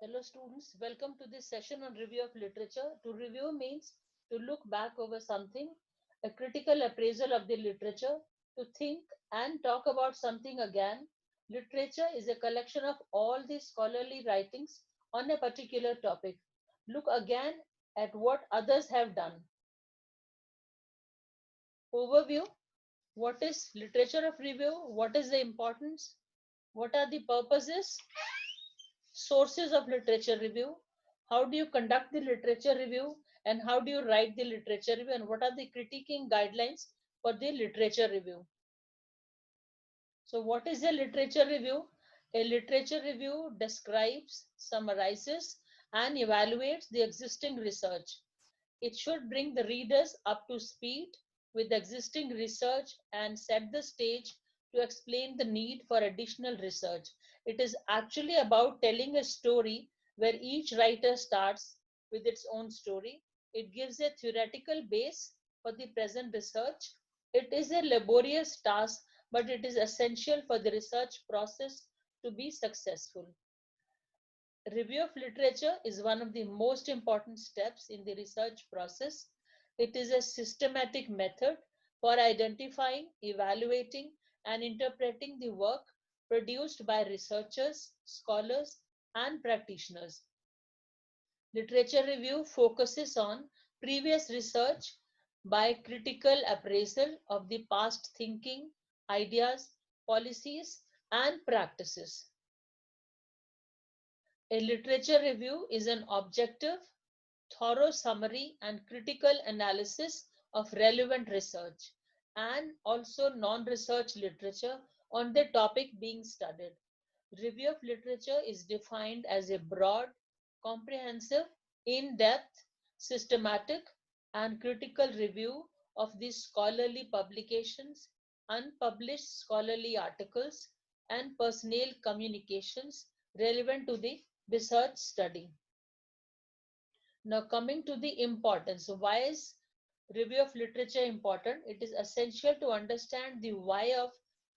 Hello students, welcome to this session on review of literature. To review means to look back over something, a critical appraisal of the literature, to think and talk about something again. Literature is a collection of all the scholarly writings on a particular topic. Look again at what others have done. Overview. What is literature of review? What is the importance? What are the purposes? Sources of literature review. How do you conduct the literature review and how do you write the literature review, and what are the critiquing guidelines for the literature review? So what is a literature review? A literature review describes, summarizes and evaluates the existing research. It should bring the readers up to speed with existing research and set the stage to explain the need for additional research. It is actually about telling a story where each writer starts with its own story. It gives a theoretical base for the present research. It is a laborious task, but it is essential for the research process to be successful. Review of literature is one of the most important steps in the research process. It is a systematic method for identifying, evaluating, and interpreting the work produced by researchers, scholars, and practitioners. Literature review focuses on previous research by critical appraisal of the past thinking, ideas, policies, and practices. A literature review is an objective, thorough summary and critical analysis of relevant research and also non-research literature on the topic being studied. Review of literature is defined as a broad, comprehensive, in-depth, systematic, and critical review of the scholarly publications, unpublished scholarly articles, and personnel communications relevant to the research study. Now, coming to the importance. So why is review of literature important? It is essential to understand the why of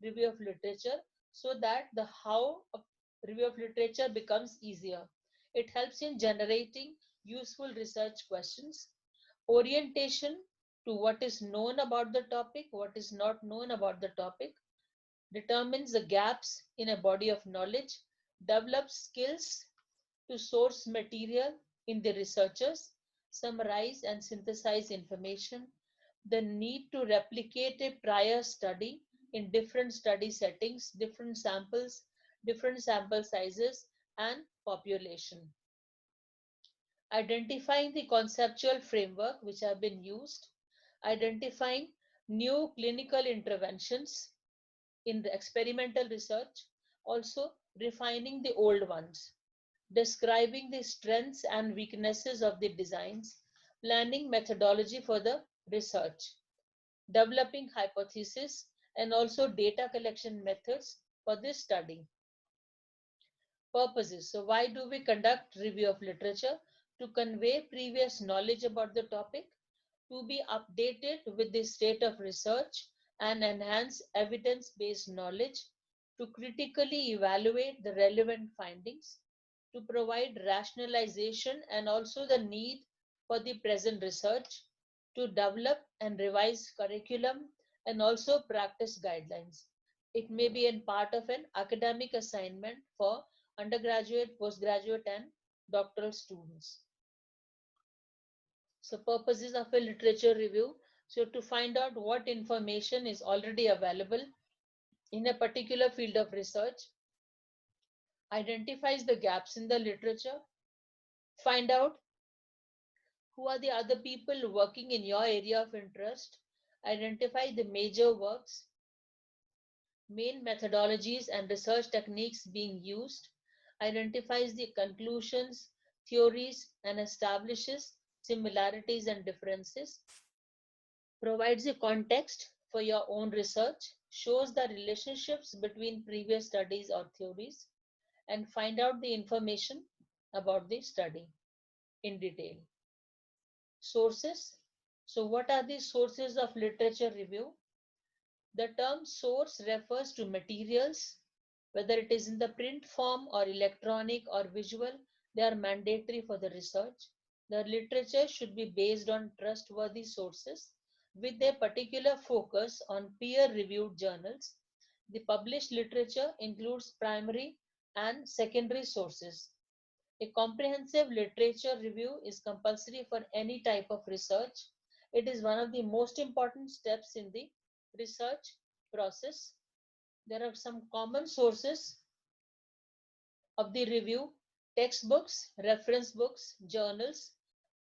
review of literature so that the how of review of literature becomes easier. It helps in generating useful research questions, orientation to what is known about the topic, what is not known about the topic, determines the gaps in a body of knowledge, develops skills to source material in the researchers, summarize and synthesize information, the need to replicate a prior study in different study settings, different samples, different sample sizes, and population. Identifying the conceptual framework which have been used, identifying new clinical interventions in the experimental research, also refining the old ones, describing the strengths and weaknesses of the designs, planning methodology for the research, developing hypotheses, and also data collection methods for this study. Purposes. So why do we conduct review of literature? To convey previous knowledge about the topic, to be updated with the state of research and enhance evidence-based knowledge, to critically evaluate the relevant findings, to provide rationalization and also the need for the present research, to develop and revise curriculum and also practice guidelines. It may be in part of an academic assignment for undergraduate, postgraduate, and doctoral students. So purposes of a literature review. So to find out what information is already available in a particular field of research, identifies the gaps in the literature, find out who are the other people working in your area of interest, identify the major works, main methodologies and research techniques being used, identifies the conclusions, theories, and establishes similarities and differences, provides a context for your own research, shows the relationships between previous studies or theories, and find out the information about the study in detail. Sources. So what are the sources of literature review? The term source refers to materials, whether it is in the print form or electronic or visual, They are mandatory for the research. The literature should be based on trustworthy sources with a particular focus on peer-reviewed journals. The published literature includes primary and secondary sources. A comprehensive literature review is compulsory for any type of research. It is one of the most important steps in the research process. There are some common sources of the review: textbooks, reference books, journals,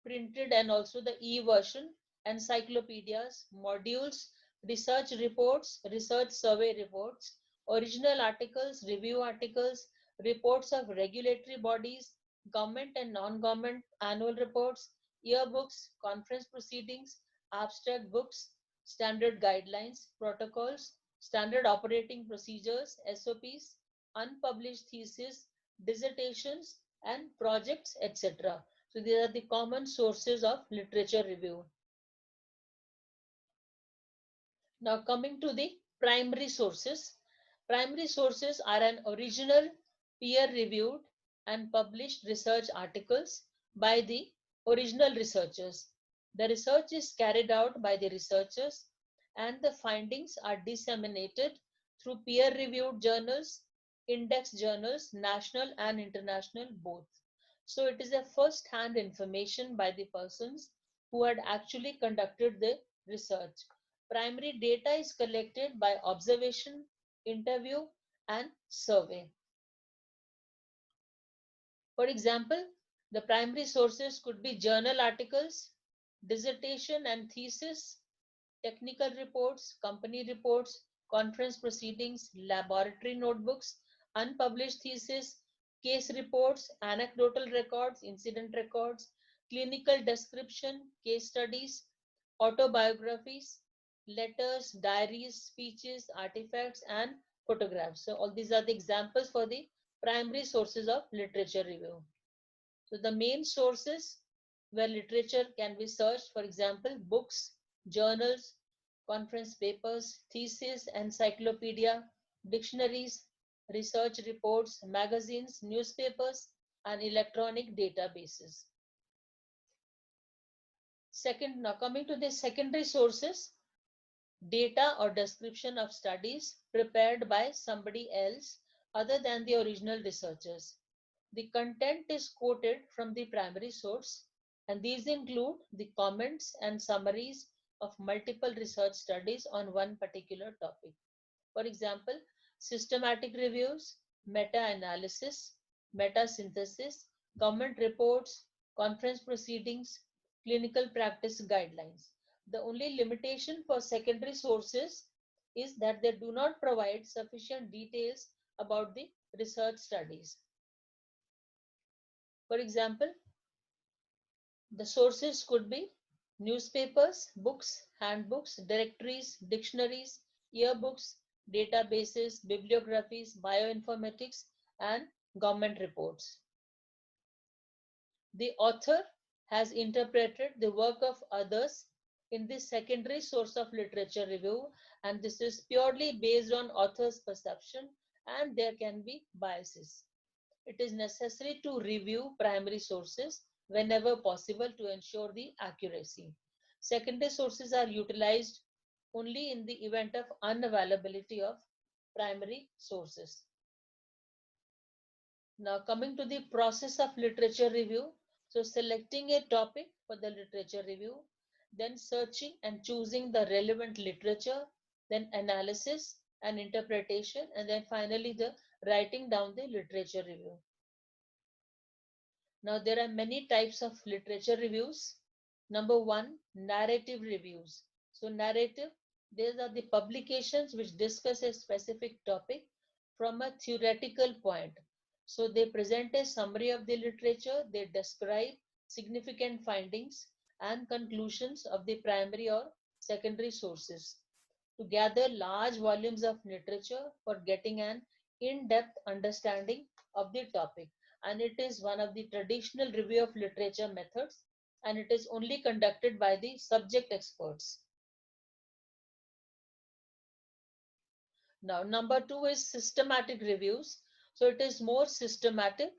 printed and also the e-version, encyclopedias, modules, research reports, research survey reports, original articles, review articles, reports of regulatory bodies, government and non-government annual reports, yearbooks, conference proceedings, abstract books, standard guidelines, protocols, standard operating procedures, SOPs, unpublished theses, dissertations and projects, etc. So these are the common sources of literature review. Now coming to the primary sources. Primary sources are an original, peer-reviewed and published research articles by the original researchers. The research is carried out by the researchers and the findings are disseminated through peer-reviewed journals, index journals, national and international both. So it is a first-hand information by the persons who had actually conducted the research. Primary data is collected by observation, interview, and survey. For example, the primary sources could be journal articles, dissertation and thesis, technical reports, company reports, conference proceedings, laboratory notebooks, unpublished thesis, case reports, anecdotal records, incident records, clinical description, case studies, autobiographies, letters, diaries, speeches, artifacts, and photographs. So all these are the examples for the primary sources of literature review. So the main sources where literature can be searched, for example, books, journals, conference papers, theses, encyclopedia, dictionaries, research reports, magazines, newspapers, and electronic databases. Second, now coming to the secondary sources, data or description of studies prepared by somebody else other than the original researchers. The content is quoted from the primary source, and these include the comments and summaries of multiple research studies on one particular topic. For example, systematic reviews, meta-analysis, meta-synthesis, government reports, conference proceedings, clinical practice guidelines. The only limitation for secondary sources is that they do not provide sufficient details about the research studies. For example, the sources could be newspapers, books, handbooks, directories, dictionaries, yearbooks, databases, bibliographies, bioinformatics, and government reports. The author has interpreted the work of others in this secondary source of literature review, and this is purely based on author's perception, and there can be biases. It is necessary to review primary sources whenever possible to ensure the accuracy. Secondary sources are utilized only in the event of unavailability of primary sources. Now coming to the process of literature review. So selecting a topic for the literature review, then searching and choosing the relevant literature, then analysis and interpretation, and then finally the writing down the literature review. Now there are many types of literature reviews. Number one, narrative reviews. So narrative, these are the publications which discuss a specific topic from a theoretical point. So they present a summary of the literature, they describe significant findings and conclusions of the primary or secondary sources to gather large volumes of literature for getting an in-depth understanding of the topic. And it is one of the traditional review of literature methods, and it is only conducted by the subject experts. Now, number two is systematic reviews. So it is more systematic,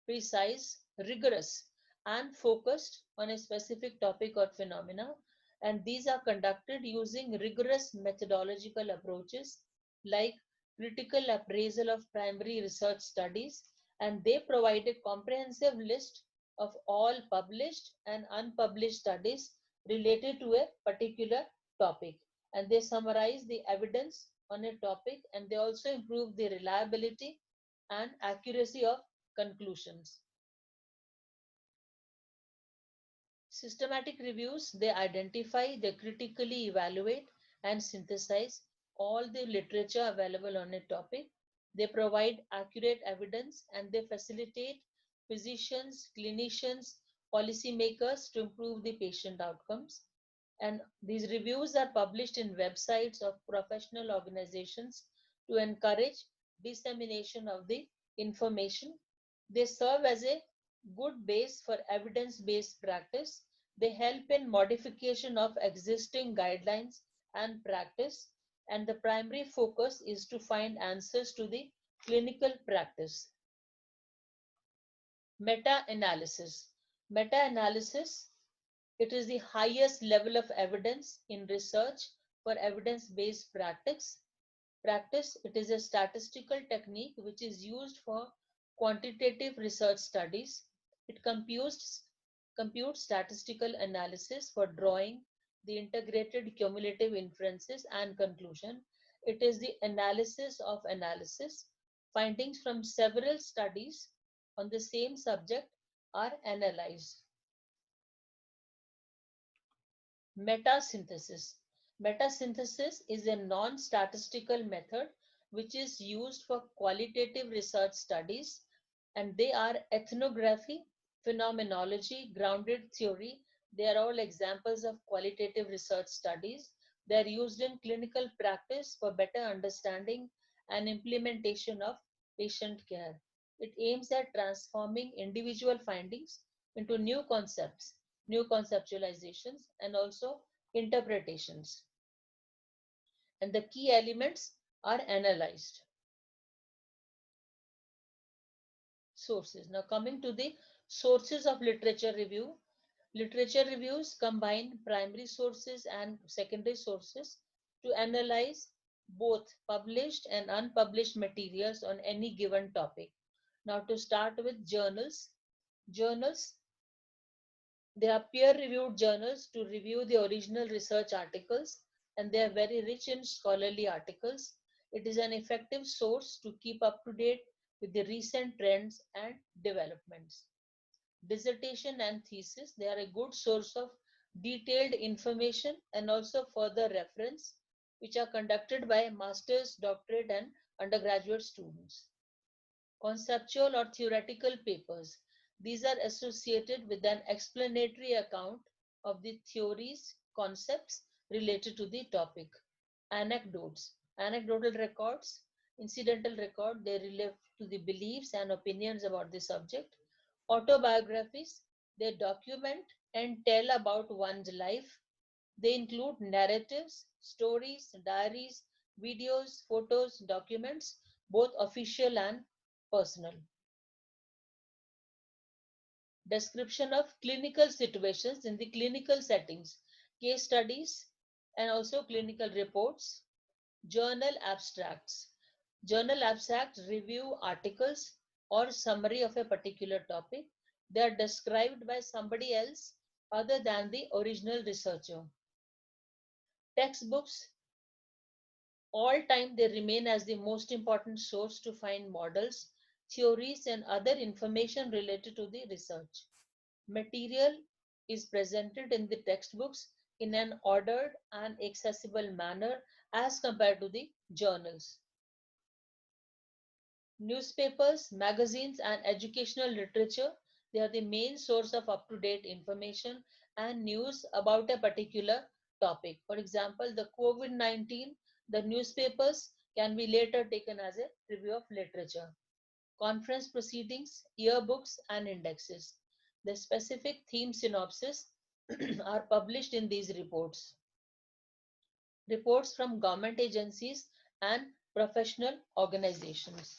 precise, rigorous and focused on a specific topic or phenomena, and these are conducted using rigorous methodological approaches like critical appraisal of primary research studies, and they provide a comprehensive list of all published and unpublished studies related to a particular topic, and they summarize the evidence on a topic, and they also improve the reliability and accuracy of conclusions. Systematic reviews, they identify, they critically evaluate and synthesize all the literature available on a topic. They provide accurate evidence and they facilitate physicians, clinicians, policymakers to improve the patient outcomes. And these reviews are published in websites of professional organizations to encourage dissemination of the information. They serve as a good base for evidence-based practice. They help in modification of existing guidelines and practice, and the primary focus is to find answers to the clinical practice. Meta-analysis. Meta-analysis, it is the highest level of evidence in research for evidence-based practice. It is a statistical technique which is used for quantitative research studies. It computes statistical analysis for drawing the integrated cumulative inferences and conclusion. It is the analysis of analysis. Findings from several studies on the same subject are analyzed. Metasynthesis. Metasynthesis is a non-statistical method which is used for qualitative research studies, and they are ethnography, phenomenology, grounded theory. They are all examples of qualitative research studies. They are used in clinical practice for better understanding and implementation of patient care. It aims at transforming individual findings into new concepts, new conceptualizations, and also interpretations. And the key elements are analyzed. Sources. Now coming to the sources of literature review. Literature reviews combine primary sources and secondary sources to analyze both published and unpublished materials on any given topic. Now to start with journals. Journals, they are peer-reviewed journals to review the original research articles, and they are very rich in scholarly articles. It is an effective source to keep up to date with the recent trends and developments. Dissertation and thesis, they are a good source of detailed information and also further reference, which are conducted by master's, doctorate, and undergraduate students. Conceptual or theoretical papers, these are associated with an explanatory account of the theories, concepts related to the topic. Anecdotes, anecdotal records, incidental record, they relate to the beliefs and opinions about the subject. Autobiographies, they document and tell about one's life. They include narratives, stories, diaries, videos, photos, documents, both official and personal. Description of clinical situations in the clinical settings, case studies, and also clinical reports. Journal abstracts. Journal abstracts review articles or summary of a particular topic. They are described by somebody else other than the original researcher. Textbooks, all time they remain as the most important source to find models, theories, and other information related to the research. Material is presented in the textbooks in an ordered and accessible manner as compared to the journals. Newspapers, magazines, and educational literature, they are the main source of up-to-date information and news about a particular topic. For example, the COVID-19, the newspapers can be later taken as a review of literature. Conference proceedings, yearbooks, and indexes. The specific theme synopses are published in these reports. Reports from government agencies and professional organizations.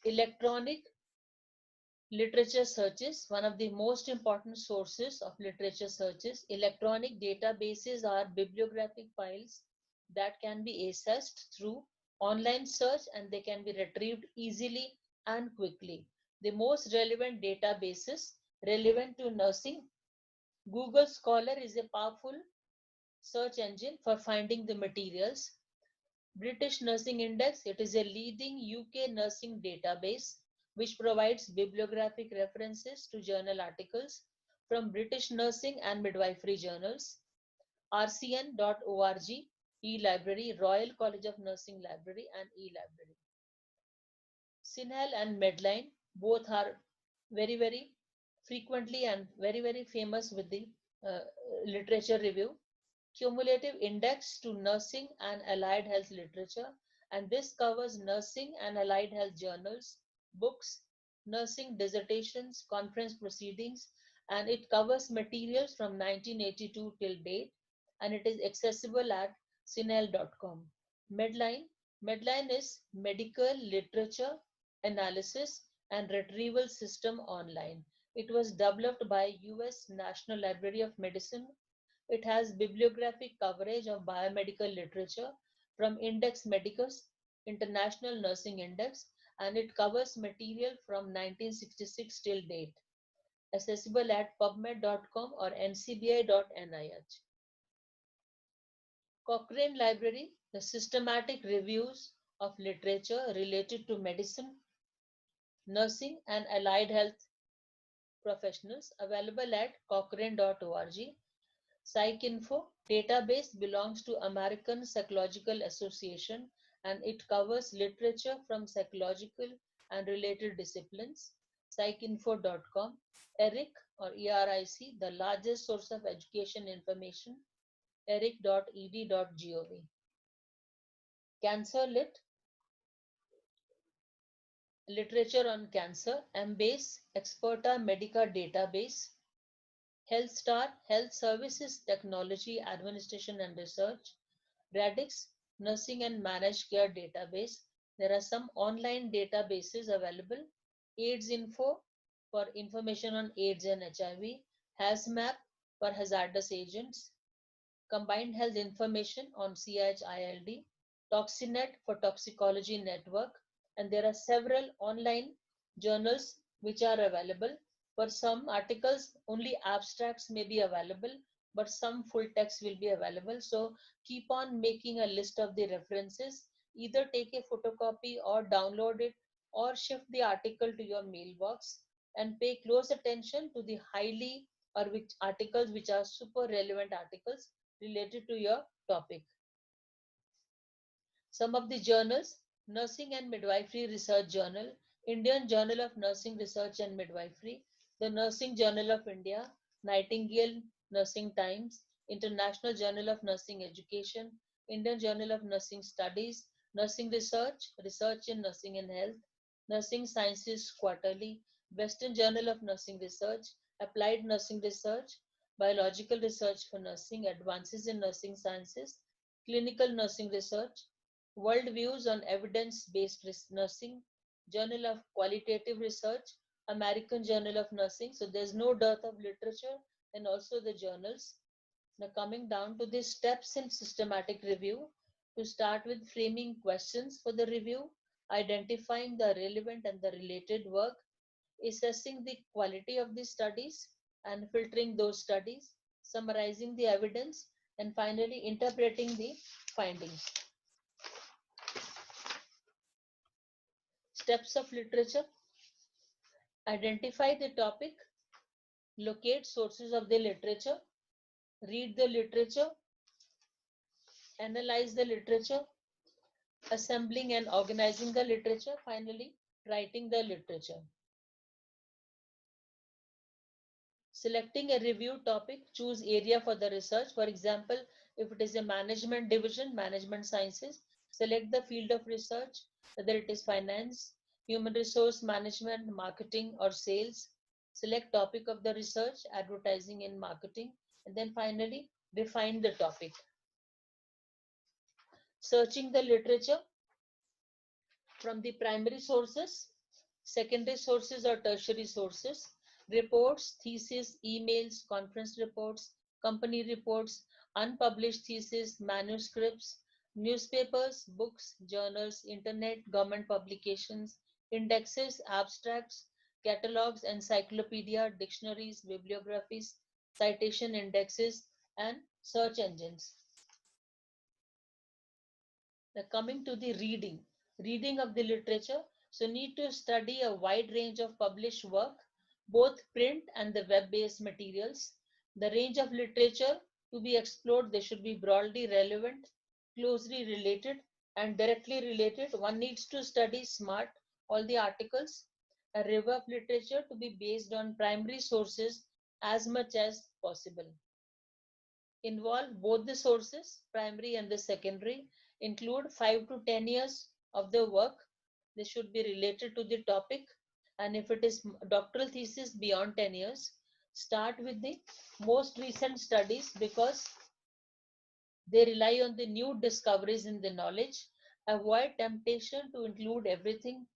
Electronic Literature searches, one of the most important sources of literature searches. Electronic databases are bibliographic files that can be accessed through online search, and they can be retrieved easily and quickly. The most relevant databases relevant to nursing: Google Scholar is a powerful search engine for finding the materials. British Nursing Index, it is a leading UK nursing database which provides bibliographic references to journal articles from British nursing and midwifery journals. rcn.org, e-library, Royal College of Nursing Library and e-library. CINHAL and Medline, both are very frequently and very famous with the uh, literature review. Cumulative Index to Nursing and Allied Health Literature, and this covers nursing and allied health journals, books, nursing dissertations, conference proceedings, and it covers materials from 1982 till date, and it is accessible at cinel.com. Medline, Medline is Medical Literature Analysis and Retrieval System Online. It was developed by US National Library of Medicine. It has bibliographic coverage of biomedical literature from Index Medicus, International Nursing Index, and it covers material from 1966 till date. Accessible at pubmed.com or ncbi.nih. Cochrane Library, the systematic reviews of literature related to medicine, nursing, and allied health professionals, available at cochrane.org. PsycInfo database belongs to American Psychological Association, and it covers literature from psychological and related disciplines. PsycInfo.com. ERIC or ERIC, the largest source of education information, eric.ed.gov. CancerLit, literature on cancer. Embase, Experta Medica database. HealthStar, Health Services Technology Administration and Research. Radix, Nursing and Managed Care Database. There are some online databases available. AIDS Info for information on AIDS and HIV. HAZMAP for hazardous agents. Combined Health Information on CHILD. Toxinet for Toxicology Network. And there are several online journals which are available. For some articles, only abstracts may be available, but some full text will be available. So keep on making a list of the references. Either take a photocopy or download it or shift the article to your mailbox, and pay close attention to the highly or which articles which are super relevant articles related to your topic. Some of the journals: Nursing and Midwifery Research Journal, Indian Journal of Nursing Research and Midwifery, the Nursing Journal of India, Nightingale Nursing Times, International Journal of Nursing Education, Indian Journal of Nursing Studies, Nursing Research, Research in Nursing and Health, Nursing Sciences Quarterly, Western Journal of Nursing Research, Applied Nursing Research, Biological Research for Nursing, Advances in Nursing Sciences, Clinical Nursing Research, World Views on Evidence-Based Nursing, Journal of Qualitative Research, American Journal of Nursing. So there's no dearth of literature, and also the journals. Now coming down to the steps in systematic review, to start with framing questions for the review, identifying the relevant and the related work, assessing the quality of the studies and filtering those studies, summarizing the evidence, and finally interpreting the findings. Steps of literature: identify the topic, locate sources of the literature, read the literature, analyze the literature, assembling and organizing the literature, finally writing the literature. Selecting a review topic, choose area for the research. For example, if it is a management division, management sciences, select the field of research, whether it is finance, human resource management, marketing, or sales. Select topic of the research, advertising and marketing, and then finally define the topic. Searching the literature from the primary sources, Secondary sources or tertiary sources, reports, theses, emails, conference reports, company reports, unpublished theses, manuscripts, newspapers, books, journals, internet, government publications, indexes, abstracts, catalogs, encyclopedia, dictionaries, bibliographies, citation indexes, and search engines. Now coming to the reading of the literature. So need to study a wide range of published work, both print and the web-based materials. The range of literature to be explored, they should be broadly relevant, closely related, and directly related. One needs to study smart all the articles. A review of literature to be based on primary sources as much as possible. Involve both the sources, primary and the secondary, include 5 to 10 years of the work. They should be related to the topic. And if it is doctoral thesis beyond 10 years, start with the most recent studies because they rely on the new discoveries in the knowledge. Avoid temptation to include everything.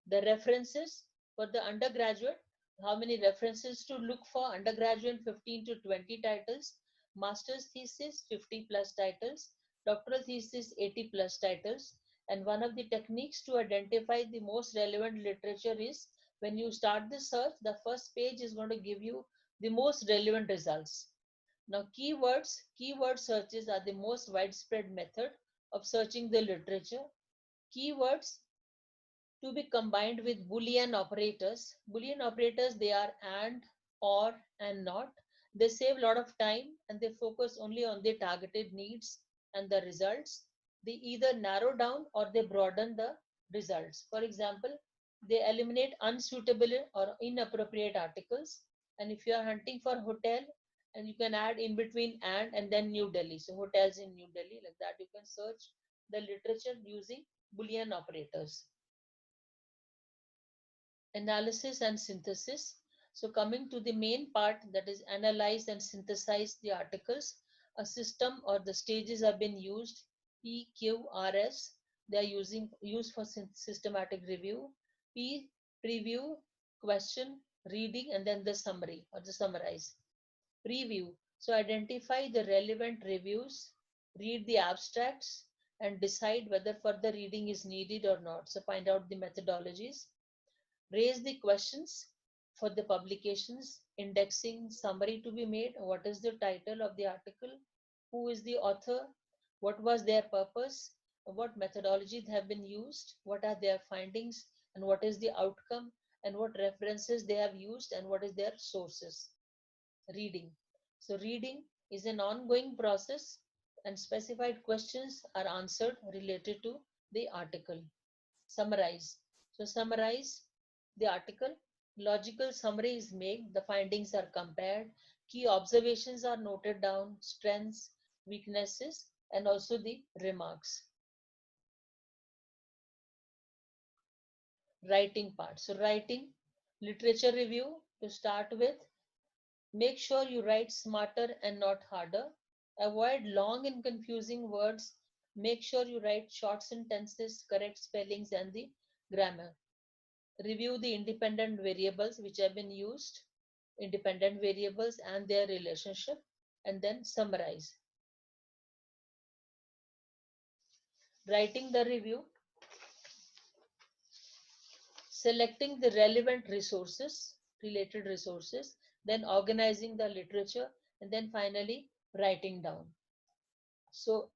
The references for the undergraduate, how many references to look for? Undergraduate 15 to 20 titles, master's thesis 50 plus titles, doctoral thesis 80 plus titles. And one of the techniques to identify the most relevant literature is when you start the search, the first page is going to give you the most relevant results. Now keyword searches are the most widespread method of searching the literature. Keywords to be combined with Boolean operators. Boolean operators, they are and, or, and not. They save a lot of time and they focus only on the targeted needs and the results. They either narrow down or they broaden the results. For example, they eliminate unsuitable or inappropriate articles. And if you are hunting for hotel, and you can add in between and then New Delhi. So hotels in New Delhi, like that you can search the literature using Boolean operators. Analysis and synthesis. So coming to the main part, that is analyze and synthesize the articles. A system or the stages have been used, PQRS. They are used for systematic review. P, preview, question, reading, and then the summary or the summarize. Preview. So identify the relevant reviews, read the abstracts, and decide whether further reading is needed or not. So find out the methodologies. Raise the questions for the publications, indexing, summary to be made. What is the title of the article? Who is the author? What was their purpose? What methodologies have been used? What are their findings? And what is the outcome? And what references they have used? And what is their sources? Reading. So reading is an ongoing process and specified questions are answered related to the article. Summarize. So summarize the article, logical summary is made, the findings are compared, key observations are noted down, strengths, weaknesses, and also the remarks. Writing part. So writing, literature review to start with. Make sure you write smarter and not harder. Avoid long and confusing words. Make sure you write short sentences, correct spellings, and the grammar. Review the independent variables which have been used, independent variables and their relationship, and then summarize. Writing the review, selecting the relevant resources, related resources, then organizing the literature, and then finally writing down. So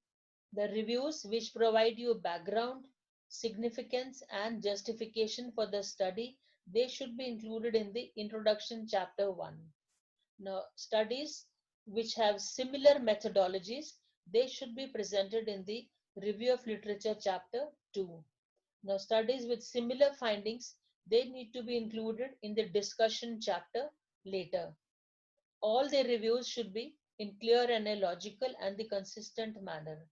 the reviews which provide you background, significance, and justification for the study, they should be included in the introduction chapter 1. Now, studies which have similar methodologies, they should be presented in the review of literature chapter 2. Now, studies with similar findings, they need to be included in the discussion chapter later. All the reviews should be in clear and a logical and the consistent manner.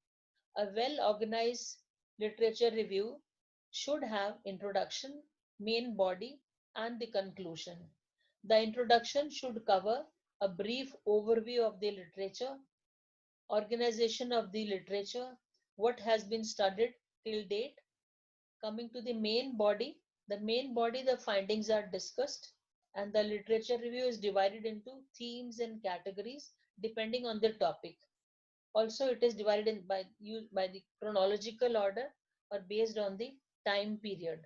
A well-organized literature review should have introduction, main body, and the conclusion. The introduction should cover a brief overview of the literature, organization of the literature, what has been studied till date. Coming to the main body, The main body, the findings are discussed, and the literature review is divided into themes and categories depending on the topic. Also, it is divided by the chronological order or based on the time period.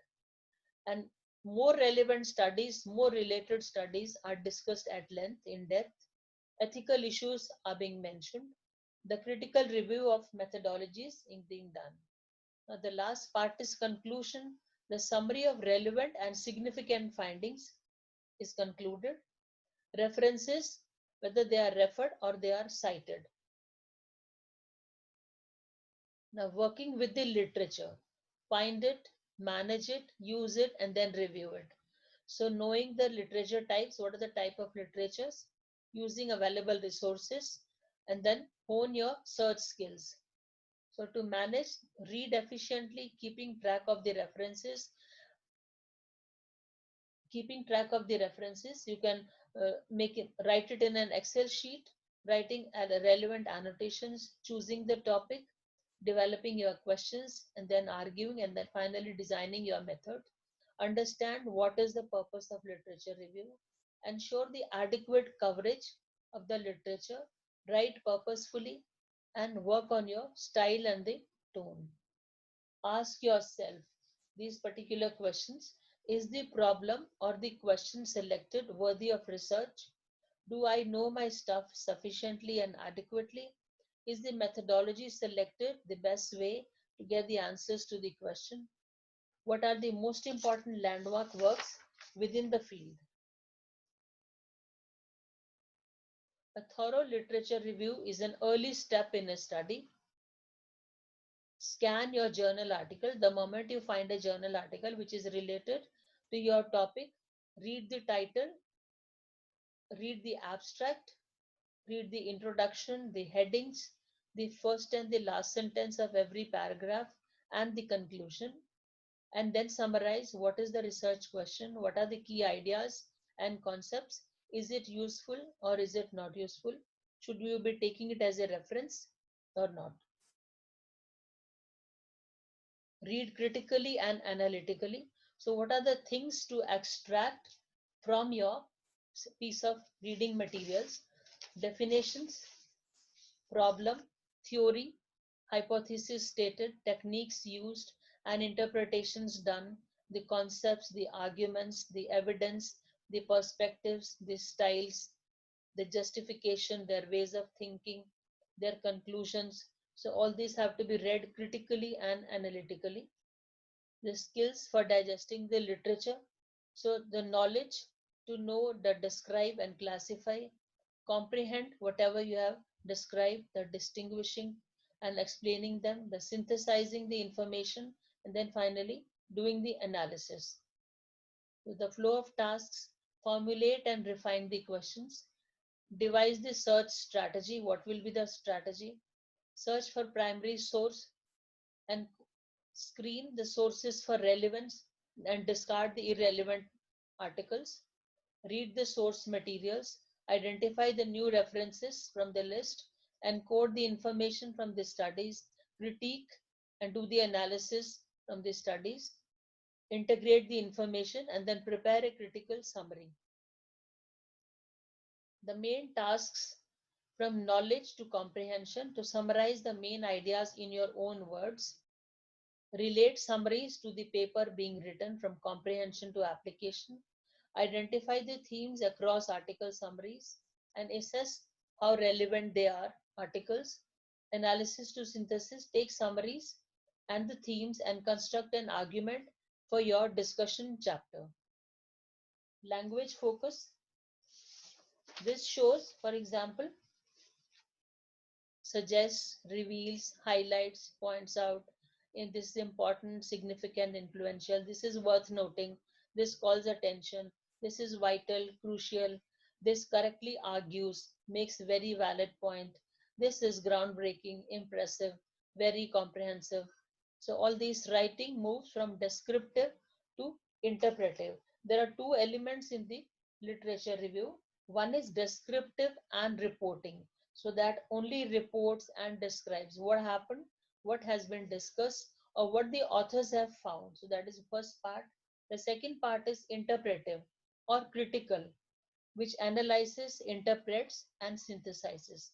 And more relevant studies, more related studies are discussed at length, in depth. Ethical issues are being mentioned. The critical review of methodologies is being done. Now, the last part is conclusion. The summary of relevant and significant findings is concluded. References, whether they are referred or they are cited. Now, working with the literature, find it, manage it, use it, and then review it. So, knowing the literature types, what are the type of literatures, using available resources, and then hone your search skills. So, to manage, read efficiently, keeping track of the references. You can write it in an Excel sheet, writing relevant annotations, choosing the topic, developing your questions, and then arguing, and then finally designing your method. Understand what is the purpose of literature review. Ensure the adequate coverage of the literature. Write purposefully and work on your style and the tone. Ask yourself these particular questions. Is the problem or the question selected worthy of research? Do I know my stuff sufficiently and adequately? Is the methodology selected the best way to get the answers to the question? What are the most important landmark works within the field? A thorough literature review is an early step in a study. Scan your journal article. The moment you find a journal article which is related to your topic, read the title, read the abstract, read the introduction, the headings, the first and the last sentence of every paragraph, and the conclusion, and then summarize what is the research question, what are the key ideas and concepts, is it useful or is it not useful, should you be taking it as a reference or not. Read critically and analytically. So, what are the things to extract from your piece of reading materials? Definitions, problem, theory, hypothesis stated, techniques used, and interpretations done, the concepts, the arguments, the evidence, the perspectives, the styles, the justification, their ways of thinking, their conclusions. So, all these have to be read critically and analytically. The skills for digesting the literature. So, the knowledge to know, the describe and classify, comprehend whatever you have described, the distinguishing and explaining them, the synthesizing the information, and then finally doing the analysis. With the flow of tasks, formulate and refine the questions, devise the search strategy. What will be the strategy? Search for primary source and screen the sources for relevance and discard the irrelevant articles. Read the source materials, identify the new references from the list, encode the information from the studies, critique and do the analysis from the studies, integrate the information, and then prepare a critical summary. The main tasks, from knowledge to comprehension, to summarize the main ideas in your own words, relate summaries to the paper being written from comprehension to application, identify the themes across article summaries, and assess how relevant they are. Articles, analysis to synthesis, take summaries and the themes and construct an argument for your discussion chapter. Language focus. This shows, for example, suggests, reveals, highlights, points out, in this is important, significant, influential, this is worth noting, this calls attention, this is vital, crucial, this correctly argues, makes very valid point, this is groundbreaking, impressive, very comprehensive. So all these writing moves from descriptive to interpretive. There are two elements in the literature review. One is descriptive and reporting, so that only reports and describes what happened, what has been discussed, or what the authors have found. So that is the first part. The second part is interpretive or critical, which analyzes, interprets, and synthesizes.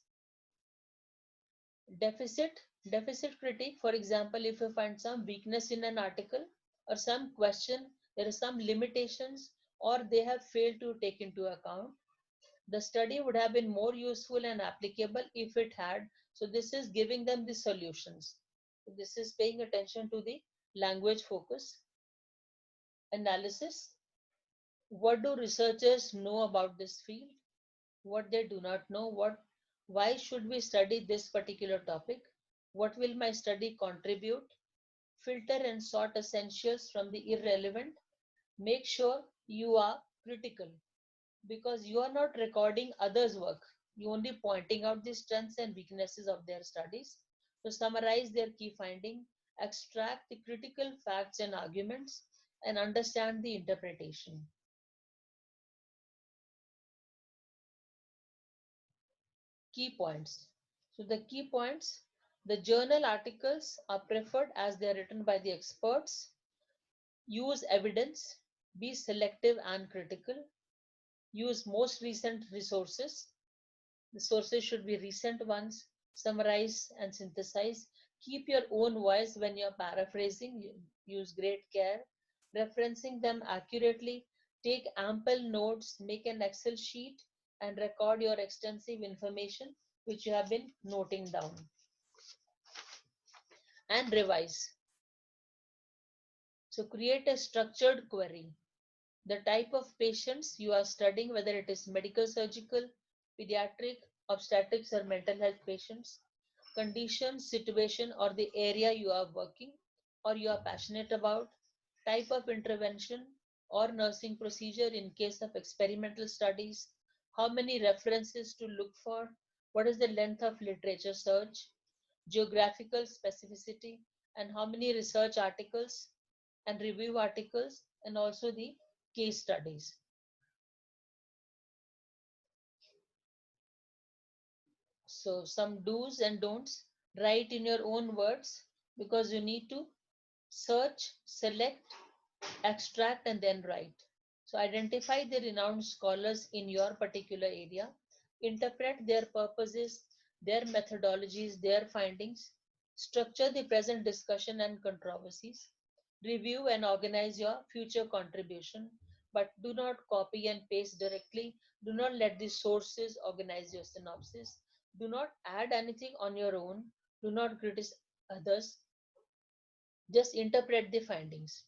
Deficit critique, for example, if you find some weakness in an article or some question, there are some limitations, or they have failed to take into account, the study would have been more useful and applicable if it had. So this is giving them the solutions. This is paying attention to the language focus. Analysis: what do researchers know about this field? What they do not know? Why should we study this particular topic? What will my study contribute? Filter and sort essentials from the irrelevant. Make sure you are critical, because you are not recording others' work. You only pointing out the strengths and weaknesses of their studies. To summarize their key finding, extract the critical facts and arguments, and understand the interpretation. Key points. So the key points: the journal articles are preferred as they are written by the experts. Use evidence. Be selective and critical. Use most recent resources. The sources should be recent ones. Summarize and synthesize. Keep your own voice when you're paraphrasing. Use great care. Referencing them accurately. Take ample notes. Make an Excel sheet and record your extensive information which you have been noting down. And revise. So create a structured query. The type of patients you are studying, whether it is medical, surgical, pediatric, obstetrics, or mental health patients, condition, situation, or the area you are working or you are passionate about, type of intervention or nursing procedure in case of experimental studies, how many references to look for, what is the length of literature search, geographical specificity, and how many research articles and review articles, and also the case studies. So some do's and don'ts: write in your own words, because you need to search, select, extract, and then write. So identify the renowned scholars in your particular area, interpret their purposes, their methodologies, their findings, structure the present discussion and controversies, review and organize your future contribution, but do not copy and paste directly. Do not let the sources organize your synopsis. Do not add anything on your own. Do not criticize others. Just interpret the findings.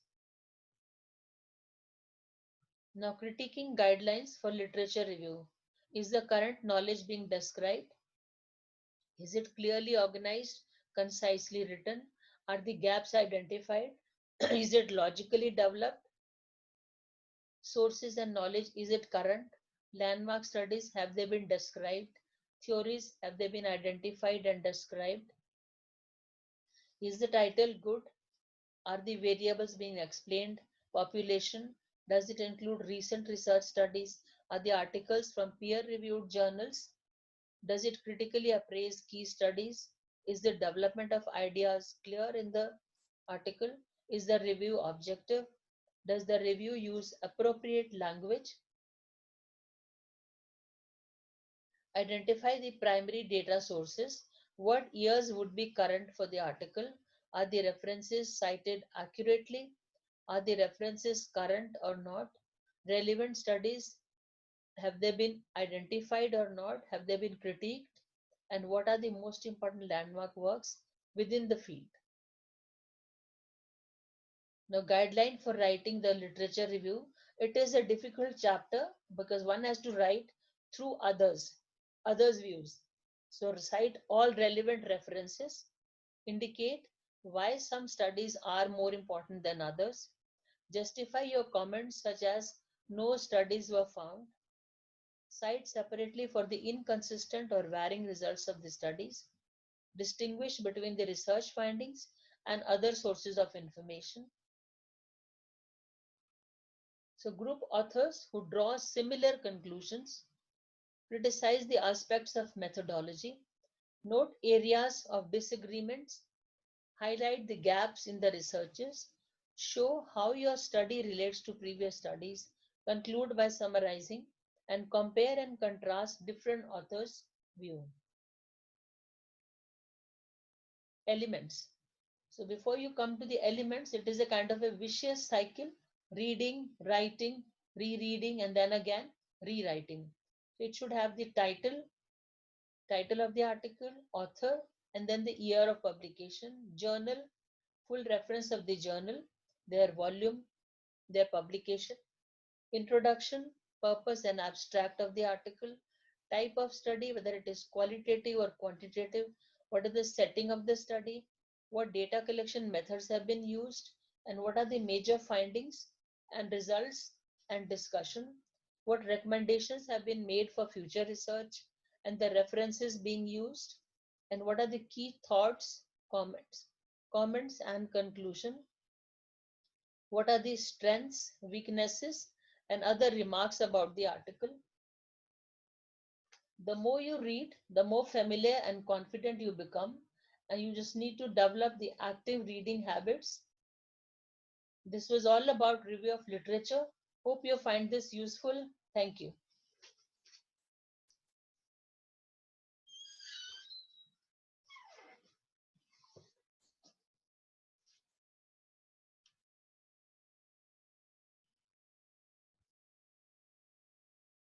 Now, critiquing guidelines for literature review. Is the current knowledge being described? Is it clearly organized, concisely written? Are the gaps identified? Is it logically developed? Sources and knowledge, is it current? Landmark studies, have they been described? Theories, have they been identified and described? Is the title good? Are the variables being explained? Population, does it include recent research studies? Are the articles from peer-reviewed journals? Does it critically appraise key studies? Is the development of ideas clear in the article? Is the review objective? Does the review use appropriate language? Identify the primary data sources. What years would be current for the article? Are the references cited accurately? Are the references current or not? Relevant studies, have they been identified or not? Have they been critiqued? And what are the most important landmark works within the field? Now, guideline for writing the literature review. It is a difficult chapter because one has to write through others' views. So cite all relevant references, indicate why some studies are more important than others, justify your comments such as no studies were found, cite separately for the inconsistent or varying results of the studies, distinguish between the research findings and other sources of information. So group authors who draw similar conclusions, criticize the aspects of methodology, note areas of disagreements, highlight the gaps in the researches, Show how your study relates to previous studies. Conclude by summarizing and compare and contrast different authors' view. Elements. So before you come to the elements, it is a kind of a vicious cycle: reading, writing, rereading, and then again rewriting. So it should have the title of the article, author, and then the year of publication, journal, full reference of the journal, their volume, their publication, introduction, purpose and abstract of the article, type of study, whether it is qualitative or quantitative, what is the setting of the study, what data collection methods have been used, and what are the major findings and results and discussion, what recommendations have been made for future research, and the references being used, and what are the key thoughts, comments and conclusion, what are the strengths, weaknesses, and other remarks about the article. The more you read, the more familiar and confident you become, and you just need to develop the active reading habits. This was all about review of literature. Hope you find this useful. Thank you.